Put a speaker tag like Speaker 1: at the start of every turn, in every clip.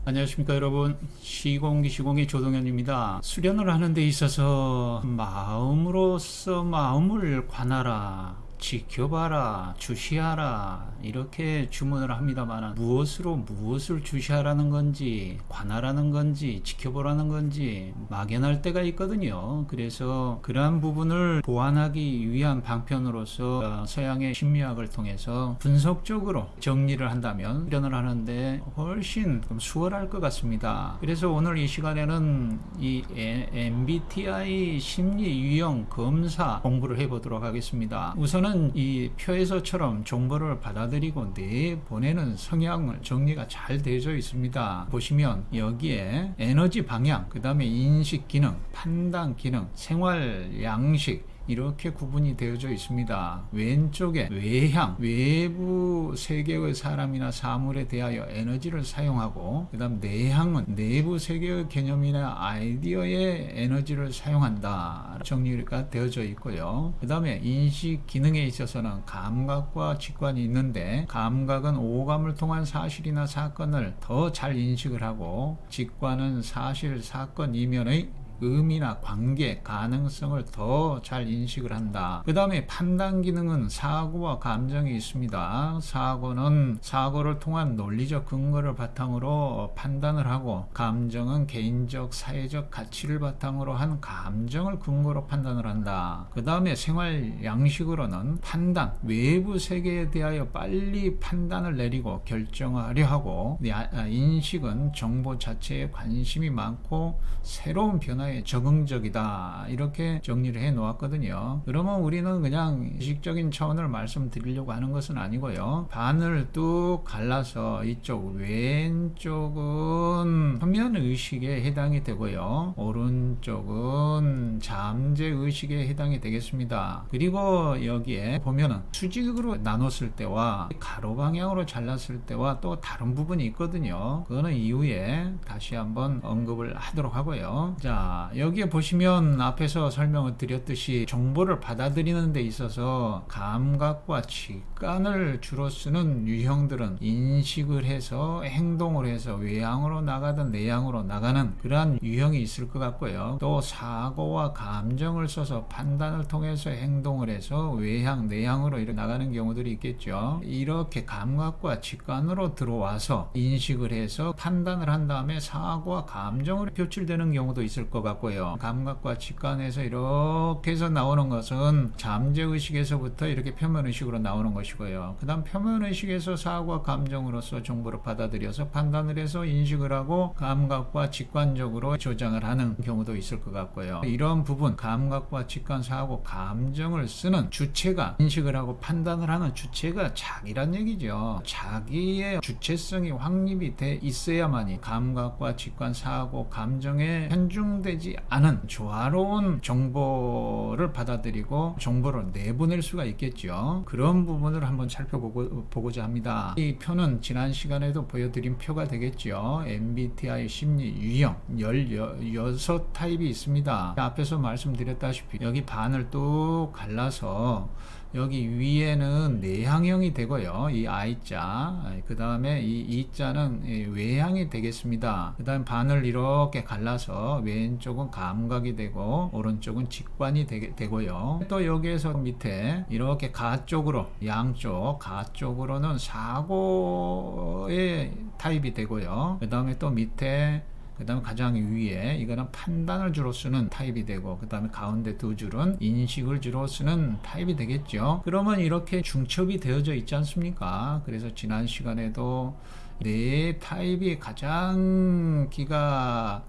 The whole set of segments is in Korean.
Speaker 1: 안녕하십니까 여러분. 시공의 조동현입니다. 수련을 하는 데 있어서 마음으로서 마음을 관하라, 지켜봐라, 주시하라 이렇게 주문을 합니다만, 무엇으로 무엇을 주시하라는 건지, 관하라는 건지, 지켜보라는 건지 막연할 때가 있거든요. 그래서 그러한 부분을 보완하기 위한 방편으로서 서양의 심리학을 통해서 분석적으로 정리를 한다면 수련을 하는데 훨씬 좀 수월할 것 같습니다. 그래서 오늘 이 시간에는 이 MBTI 심리 유형 검사 공부를 해보도록 하겠습니다. 우선은 이 표에서처럼 정보를 받아들이고 내보내는 성향을 정리가 잘 되어져 있습니다. 보시면 여기에 에너지 방향, 그 다음에 인식 기능, 판단 기능, 생활 양식 이렇게 구분이 되어져 있습니다. 왼쪽에 외향, 외부 세계의 사람이나 사물에 대하여 에너지를 사용하고, 그 다음 내향은 내부 세계의 개념이나 아이디어에 에너지를 사용한다 정리가 되어져 있고요. 그 다음에 인식 기능에 있어서는 감각과 직관이 있는데, 감각은 오감을 통한 사실이나 사건을 더 잘 인식을 하고, 직관은 사실, 사건 이면의 의미나 관계, 가능성을 더 잘 인식을 한다. 그 다음에 판단 기능은 사고와 감정이 있습니다. 사고는 사고를 통한 논리적 근거를 바탕으로 판단을 하고, 감정은 개인적, 사회적 가치를 바탕으로 한 감정을 근거로 판단을 한다. 그 다음에 생활 양식으로는 판단, 외부 세계에 대하여 빨리 판단을 내리고 결정하려 하고, 인식은 정보 자체에 관심이 많고 새로운 변화에 적응적이다 이렇게 정리를 해 놓았거든요. 그러면 우리는 그냥 의식적인 차원을 말씀드리려고 하는 것은 아니고요, 반을 뚝 갈라서 이쪽 왼쪽은 표면의식에 해당이 되고요, 오른쪽은 잠재의식에 해당이 되겠습니다. 그리고 여기에 보면은 수직으로 나눴을 때와 가로 방향으로 잘랐을 때와 또 다른 부분이 있거든요. 그거는 이후에 다시 한번 언급을 하도록 하고요. 자, 여기에 보시면 앞에서 설명을 드렸듯이 정보를 받아들이는 데 있어서 감각과 직관을 주로 쓰는 유형들은 인식을 해서 행동을 해서 외향으로 나가든 내향으로 나가는 그러한 유형이 있을 것 같고요. 또 사고와 감정을 써서 판단을 통해서 행동을 해서 외향, 내향으로 이렇게 나가는 경우들이 있겠죠. 이렇게 감각과 직관으로 들어와서 인식을 해서 판단을 한 다음에 사고와 감정으로 표출되는 경우도 있을 것 같고요. 감각과 직관에서 이렇게 해서 나오는 것은 잠재의식에서부터 이렇게 표면의식으로 나오는 것이고요. 그 다음 표면의식에서 사고와 감정으로서 정보를 받아들여서 판단을 해서 인식을 하고 감각과 직관적으로 조장을 하는 경우도 있을 것 같고요. 이런 부분, 감각과 직관, 사고, 감정을 쓰는 주체가, 인식을 하고 판단을 하는 주체가 자기란 얘기죠. 자기의 주체성이 확립이 돼 있어야만이 감각과 직관, 사고, 감정에 편중되지 않은 조화로운 정보를 받아들이고 정보를 내보낼 수가 있겠죠. 그런 부분을 한번 살펴보고자 합니다. 이 표는 지난 시간에도 보여드린 표가 되겠죠. MBTI 심리 유형 16타입이 있습니다. 앞에서 말씀드렸다시피 여기 반을 뚝 갈라서 여기 위에는 내향형이 되고요, 이 I자, 그 다음에 이 E자는 외향이 되겠습니다. 그 다음 반을 이렇게 갈라서 왼쪽은 감각이 되고 오른쪽은 직관이 되고요. 또 여기에서 밑에 이렇게 가쪽으로, 양쪽 가쪽으로는 사고의 타입이 되고요. 그 다음에 또 밑에, 그 다음에 가장 위에 이거는 판단을 주로 쓰는 타입이 되고, 그 다음에 가운데 두 줄은 인식을 주로 쓰는 타입이 되겠죠. 그러면 이렇게 중첩이 되어져 있지 않습니까? 그래서 지난 시간에도 네 타입이 가장 기가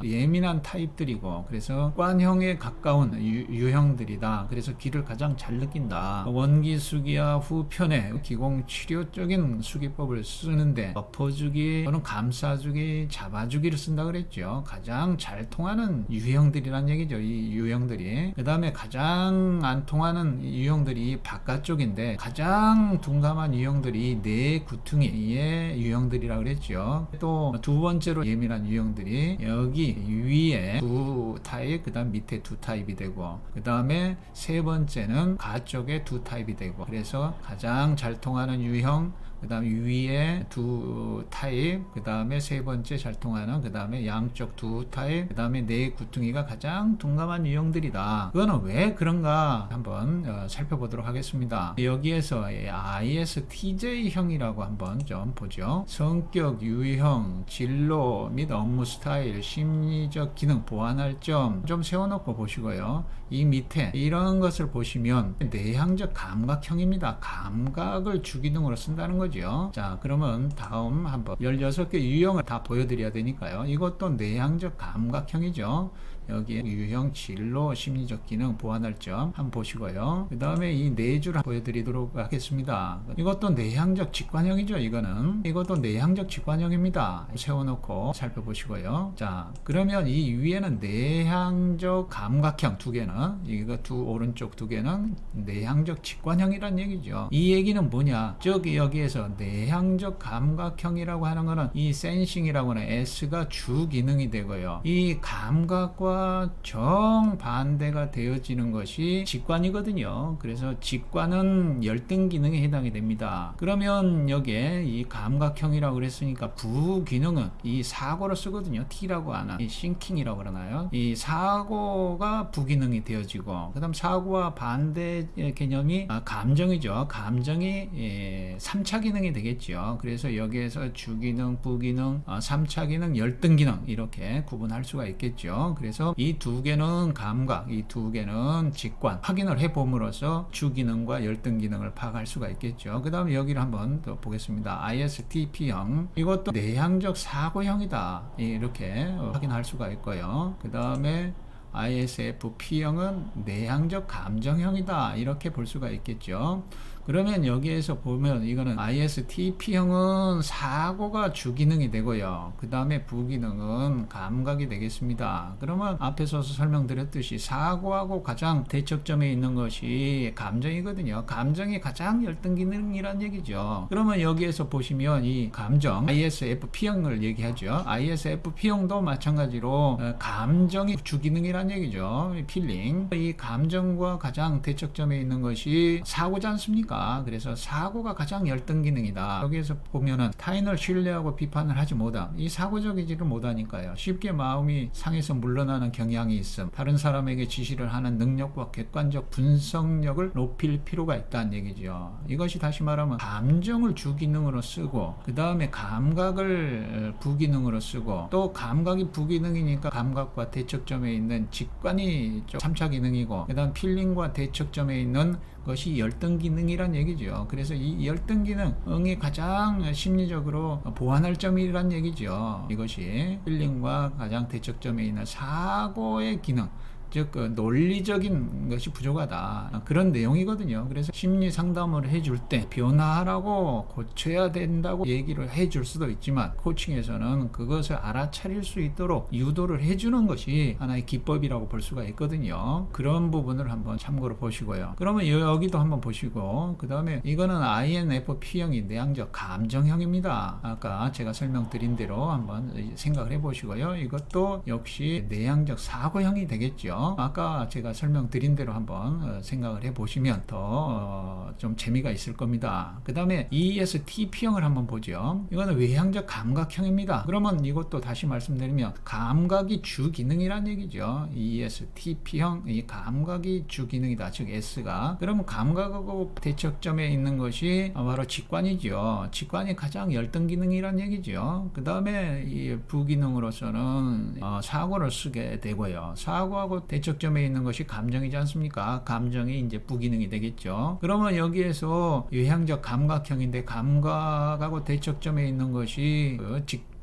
Speaker 1: 예민한 타입들이고, 그래서 관형에 가까운 유형들이다. 그래서 기를 가장 잘 느낀다. 원기수기와 후편에 기공치료적인 수기법을 쓰는데 엎어주기 또는 감싸주기, 잡아주기를 쓴다 그랬죠. 가장 잘 통하는 유형들이란 얘기죠, 이 유형들이. 그 다음에 가장 안 통하는 유형들이 바깥쪽인데, 가장 둔감한 유형들이 네 구퉁이의 유형들이라 그랬죠. 또 두 번째로 예민한 유형들이 여기 위에 두 타입, 그 다음 밑에 두 타입이 되고, 그 다음에 세 번째는 가쪽에 두 타입이 되고, 그래서 가장 잘 통하는 유형, 그 다음에 위에 두 타입, 그 다음에 세 번째 잘 통하는, 그 다음에 양쪽 두 타입, 그 다음에 네 구퉁이가 가장 둔감한 유형들이다. 그거는 왜 그런가 한번 살펴보도록 하겠습니다. 여기에서 ISTJ형이라고 한번 좀 보죠. 성격, 유형, 진로 및 업무 스타일, 심리적 기능, 보완할 점 좀 세워놓고 보시고요. 이 밑에 이런 것을 보시면 내향적 감각형입니다. 감각을 주기능으로 쓴다는 거죠. 자, 그러면 다음 한번 16개 유형을 다 보여드려야 되니까요. 이것도 내향적 감각형이죠. 여기에 유형, 진로, 심리적 기능, 보완할 점 한번 보시고요. 그 다음에 이 네 줄 보여드리도록 하겠습니다. 이것도 내향적 직관형이죠. 이것도 내향적 직관형입니다. 세워놓고 살펴보시고요. 자, 그러면 이 위에는 내향적 감각형 두 개는, 이거 오른쪽 두 개는 내향적 직관형이란 얘기죠. 이 얘기는 뭐냐? 즉 여기에서 내향적 감각형이라고 하는 거는 이 센싱이라고 하는 S가 주 기능이 되고요. 이 감각과 정반대가 되어지는 것이 직관이거든요. 그래서 직관은 열등 기능에 해당이 됩니다. 그러면 여기에 이 감각형이라고 그랬으니까 부기능은 이 사고를 쓰거든요. T라고 하는 이 싱킹이라고 그러나요? 이 사고가 부기능이 되어지고, 그 다음 사고와 반대 개념이 감정이죠. 감정이 3차 기능이 되겠죠. 그래서 여기에서 주기능, 부기능, 3차 기능, 열등 기능 이렇게 구분할 수가 있겠죠. 그래서 이 두 개는 감각, 이 두 개는 직관, 확인을 해봄으로써 주기능과 열등 기능을 파악할 수가 있겠죠. 그 다음에 여기를 한번 더 보겠습니다. ISTP형, 이것도 내향적 사고형이다, 이렇게 확인할 수가 있고요. 그 다음에 ISFP형은 내향적 감정형이다, 이렇게 볼 수가 있겠죠. 그러면 여기에서 보면 이거는 ISTP형은 사고가 주기능이 되고요. 그 다음에 부기능은 감각이 되겠습니다. 그러면 앞에서 설명드렸듯이 사고하고 가장 대척점에 있는 것이 감정이거든요. 감정이 가장 열등 기능이란 얘기죠. 그러면 여기에서 보시면 이 감정, ISFP형을 얘기하죠. ISFP형도 마찬가지로 감정이 주기능이란 얘기죠. 필링. 이 감정과 가장 대척점에 있는 것이 사고지 않습니까? 그래서 사고가 가장 열등 기능이다. 여기에서 보면은 타인을 신뢰하고 비판을 하지 못함. 이 사고적이지를 못하니까요. 쉽게 마음이 상해서 물러나는 경향이 있음. 다른 사람에게 지시를 하는 능력과 객관적 분석력을 높일 필요가 있다는 얘기죠. 이것이 다시 말하면 감정을 주기능으로 쓰고, 그 다음에 감각을 부기능으로 쓰고, 또 감각이 부기능이니까 감각과 대척점에 있는 직관이 3차 기능이고, 그 다음 필링과 대척점에 있는 것이 열등 기능이란 얘기죠. 그래서 이 열등 기능이 가장 심리적으로 보완할 점이란 얘기죠. 이것이 필링과 가장 대척점에 있는 사고의 기능, 즉 논리적인 것이 부족하다, 그런 내용이거든요. 그래서 심리 상담을 해줄 때 변화하라고, 고쳐야 된다고 얘기를 해줄 수도 있지만, 코칭에서는 그것을 알아차릴 수 있도록 유도를 해주는 것이 하나의 기법이라고 볼 수가 있거든요. 그런 부분을 한번 참고로 보시고요. 그러면 여기도 한번 보시고, 그 다음에 이거는 INFP형이 내향적 감정형입니다. 아까 제가 설명드린 대로 한번 생각을 해보시고요. 이것도 역시 내향적 사고형이 되겠죠. 아까 제가 설명드린 대로 한번 생각을 해보시면 더 좀 재미가 있을 겁니다. 그 다음에 ESTP형을 한번 보죠. 이거는 외향적 감각형입니다. 그러면 이것도 다시 말씀드리면 감각이 주기능이란 얘기죠. ESTP형, 이 감각이 주기능이다, 즉 S가. 그러면 감각하고 대척점에 있는 것이 바로 직관이죠. 직관이 가장 열등 기능이란 얘기죠. 그 다음에 이 부기능으로서는 사고를 쓰게 되고요. 사고하고 대척점에 있는 것이 감정이지 않습니까? 감정이 이제 부기능이 되겠죠. 그러면 여기에서 외향적 감각형인데, 감각하고 대척점에 있는 것이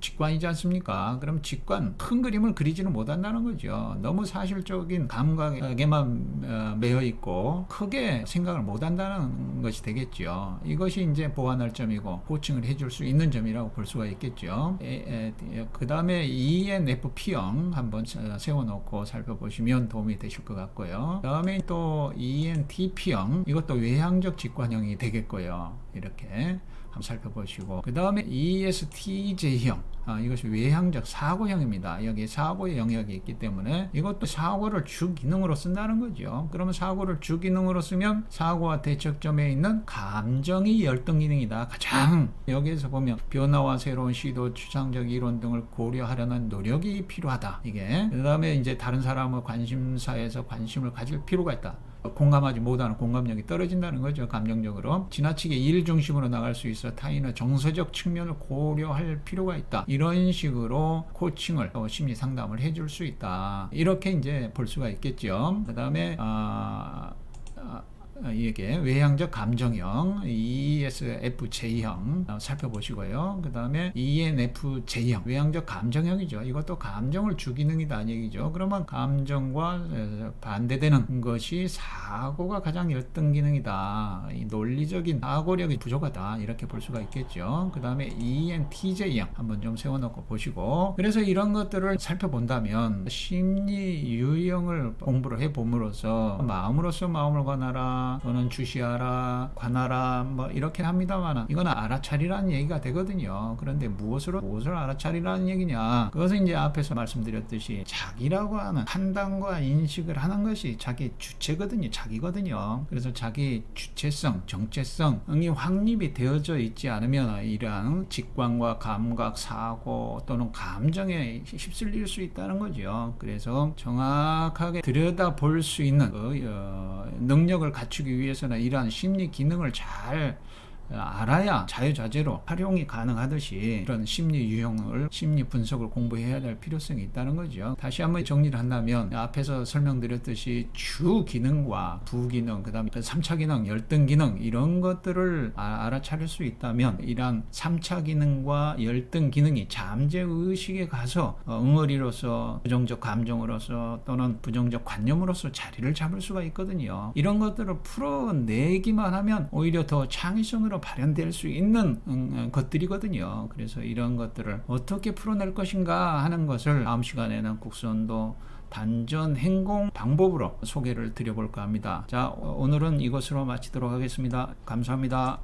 Speaker 1: 직관이지 않습니까? 그럼 직관, 큰 그림을 그리지는 못한다는 거죠. 너무 사실적인 감각에만 매여 있고 크게 생각을 못한다는 것이 되겠죠. 이것이 이제 보완할 점이고 코칭을 해줄 수 있는 점이라고 볼 수가 있겠죠. 그 다음에 ENFP형 한번 세워놓고 살펴보시면 도움이 되실 것 같고요. 그 다음에 또 ENTP형, 이것도 외향적 직관형이 되겠고요. 이렇게 한번 살펴보시고, 그 다음에 ESTJ형, 이것이 외향적 사고형입니다. 여기 사고의 영역이 있기 때문에 이것도 사고를 주 기능으로 쓴다는 거죠. 그러면 사고를 주 기능으로 쓰면 사고와 대척점에 있는 감정이 열등 기능이다. 가장 여기에서 보면 변화와 새로운 시도, 추상적 이론 등을 고려하려는 노력이 필요하다. 이게 그 다음에 이제 다른 사람의 관심사에서 관심을 가질 필요가 있다. 공감하지 못하는 공감력이 떨어진다는 거죠. 감정적으로 지나치게 일 중심으로 나갈 수 있어 타인의 정서적 측면을 고려할 필요가 있다. 이런 식으로 코칭을 심리 상담을 해줄 수 있다. 이렇게 이제 볼 수가 있겠죠. 그 다음에 이게 외향적 감정형 ESFJ형 살펴보시고요. 그 다음에 ENFJ형 외향적 감정형이죠. 이것도 감정을 주기능이다 얘기죠. 그러면 감정과 반대되는 것이 사고가 가장 열등 기능이다. 이 논리적인 사고력이 부족하다. 이렇게 볼 수가 있겠죠. 그 다음에 ENTJ형 한번 좀 세워놓고 보시고, 그래서 이런 것들을 살펴본다면 심리 유형을 공부를 해봄으로써 마음으로써 마음을 관하라, 또는 주시하라, 관하라, 뭐 이렇게 합니다만 이건 알아차리라는 얘기가 되거든요. 그런데 무엇을 알아차리라는 얘기냐? 그것은 이제 앞에서 말씀드렸듯이 자기라고 하는 판단과 인식을 하는 것이 자기 주체거든요. 자기거든요. 그래서 자기 주체성, 정체성이 확립이 되어져 있지 않으면 이러한 직관과 감각, 사고 또는 감정에 휩쓸릴 수 있다는 거죠. 그래서 정확하게 들여다볼 수 있는 능력을 갖추기 위해서는 이러한 심리 기능을 잘 알아야 자유자재로 활용이 가능하듯이 이런 심리 유형을, 심리 분석을 공부해야 될 필요성이 있다는 거죠. 다시 한번 정리를 한다면 앞에서 설명드렸듯이 주 기능과 부기능, 그 다음에 3차 기능, 열등 기능 이런 것들을 알아차릴 수 있다면 이러한 3차 기능과 열등 기능이 잠재의식에 가서 응어리로서, 부정적 감정으로서 또는 부정적 관념으로서 자리를 잡을 수가 있거든요. 이런 것들을 풀어내기만 하면 오히려 더 창의성으로 발현될 수 있는 것들이거든요. 그래서 이런 것들을 어떻게 풀어낼 것인가 하는 것을 다음 시간에는 국선도 단전 행공 방법으로 소개를 드려볼까 합니다. 자, 오늘은 이것으로 마치도록 하겠습니다. 감사합니다.